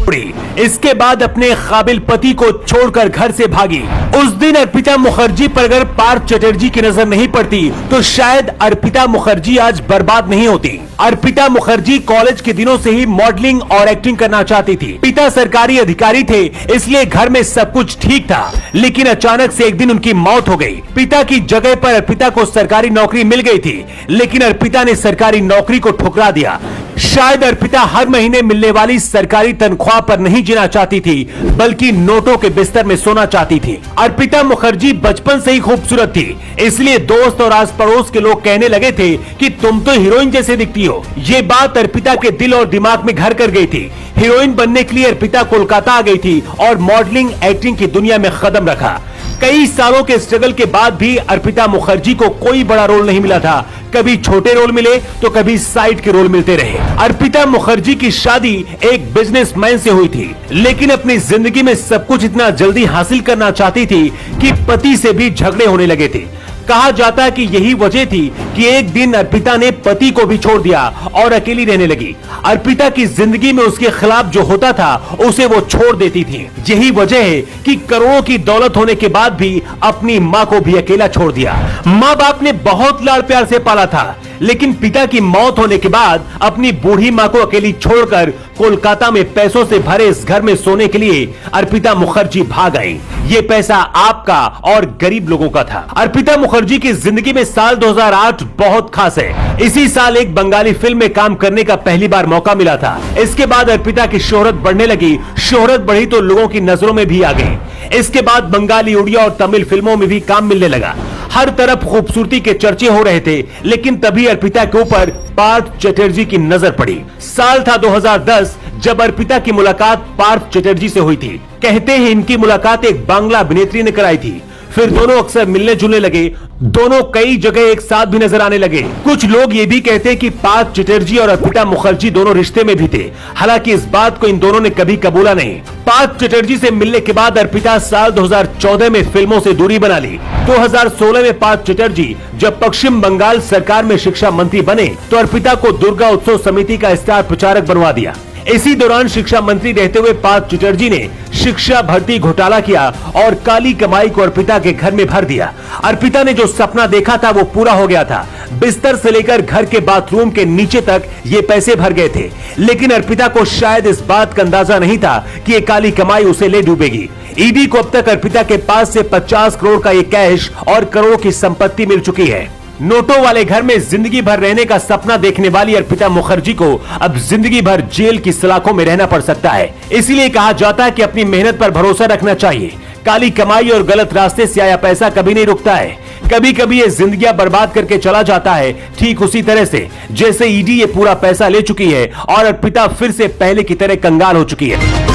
इसके बाद अपने काबिल पति को छोड़कर घर से भागी। उस दिन अर्पिता मुखर्जी पर अगर पार्थ चटर्जी की नजर नहीं पड़ती तो शायद अर्पिता मुखर्जी आज बर्बाद नहीं होती। अर्पिता मुखर्जी कॉलेज के दिनों से ही मॉडलिंग और एक्टिंग करना चाहती थी। पिता सरकारी अधिकारी थे, इसलिए घर में सब कुछ ठीक था, लेकिन अचानक से एक दिन उनकी मौत हो गई। पिता की जगह पर अर्पिता को सरकारी नौकरी मिल गई थी, लेकिन अर्पिता ने सरकारी नौकरी को ठुकरा दिया। शायद अर्पिता हर महीने मिलने वाली सरकारी तनख्वाह पर नहीं जीना चाहती थी, बल्कि नोटों के बिस्तर में सोना चाहती थी। अर्पिता मुखर्जी बचपन से ही खूबसूरत थी, इसलिए दोस्त और आस पड़ोस के लोग कहने लगे थे कि तुम तो हीरोइन जैसे दिखती हो। ये बात अर्पिता के दिल और दिमाग में घर कर गई थी। हीरोइन बनने के लिए अर्पिता कोलकाता आ गई थी और मॉडलिंग एक्टिंग की दुनिया में कदम रखा। कई सालों के स्ट्रगल के बाद भी अर्पिता मुखर्जी को कोई बड़ा रोल नहीं मिला था। कभी छोटे रोल मिले तो कभी साइड के रोल मिलते रहे। अर्पिता मुखर्जी की शादी एक बिजनेसमैन से हुई थी, लेकिन अपनी जिंदगी में सब कुछ इतना जल्दी हासिल करना चाहती थी कि पति से भी झगड़े होने लगे थे। कहा जाता है कि यही वजह थी कि एक दिन अर्पिता ने पति को भी छोड़ दिया और अकेली रहने लगी। अर्पिता की जिंदगी में उसके खिलाफ जो होता था उसे वो छोड़ देती थी। यही वजह है कि करोड़ों की दौलत होने के बाद भी अपनी माँ को भी अकेला छोड़ दिया। माँ बाप ने बहुत लाड़ प्यार से पाला था, लेकिन पिता की मौत होने के बाद अपनी बूढ़ी माँ को अकेली छोड़कर कोलकाता में पैसों से भरे इस घर में सोने के लिए अर्पिता मुखर्जी भाग आई। ये पैसा आपका और गरीब लोगों का था। अर्पिता मुखर्जी की जिंदगी में साल 2008 बहुत खास है। इसी साल एक बंगाली फिल्म में काम करने का पहली बार मौका मिला था। इसके बाद अर्पिता की शोहरत बढ़ने लगी। शोहरत बढ़ी तो लोगों की नजरों में भी आ गई। इसके बाद बंगाली, उड़िया और तमिल फिल्मों में भी काम मिलने लगा। हर तरफ खूबसूरती के चर्चे हो रहे थे, लेकिन तभी अर्पिता के ऊपर पार्थ चटर्जी की नजर पड़ी। साल था 2010 जब अर्पिता की मुलाकात पार्थ चटर्जी से हुई थी। कहते हैं इनकी मुलाकात एक बांग्ला अभिनेत्री ने कराई थी। फिर दोनों अक्सर मिलने जुलने लगे। दोनों कई जगह एक साथ भी नजर आने लगे। कुछ लोग ये भी कहते हैं कि पार्थ चटर्जी और अर्पिता मुखर्जी दोनों रिश्ते में भी थे। हालांकि इस बात को इन दोनों ने कभी कबूला नहीं। पार्थ चटर्जी से मिलने के बाद अर्पिता साल 2014 में फिल्मों से दूरी बना ली। 2016 में पार्थ चटर्जी जब पश्चिम बंगाल सरकार में शिक्षा मंत्री बने तो अर्पिता को दुर्गा उत्सव समिति का स्टार प्रचारक बनवा दिया। इसी दौरान शिक्षा मंत्री रहते हुए पार्थ चटर्जी ने शिक्षा भर्ती घोटाला किया और काली कमाई को अर्पिता के घर में भर दिया। अर्पिता ने जो सपना देखा था वो पूरा हो गया था। बिस्तर से लेकर घर के बाथरूम के नीचे तक ये पैसे भर गए थे, लेकिन अर्पिता को शायद इस बात का अंदाजा नहीं था कि ये काली कमाई उसे ले डूबेगी। ईडी को अब तक अर्पिता के पास से 50 करोड़ का ये कैश और करोड़ों की संपत्ति मिल चुकी है। नोटों वाले घर में जिंदगी भर रहने का सपना देखने वाली अर्पिता मुखर्जी को अब जिंदगी भर जेल की सलाखों में रहना पड़ सकता है। इसीलिए कहा जाता है कि अपनी मेहनत पर भरोसा रखना चाहिए। काली कमाई और गलत रास्ते से आया पैसा कभी नहीं रुकता है। कभी कभी ये जिंदगियां बर्बाद करके चला जाता है, ठीक उसी तरह से जैसे ईडी ये पूरा पैसा ले चुकी है और अर्पिता फिर से पहले की तरह कंगाल हो चुकी है।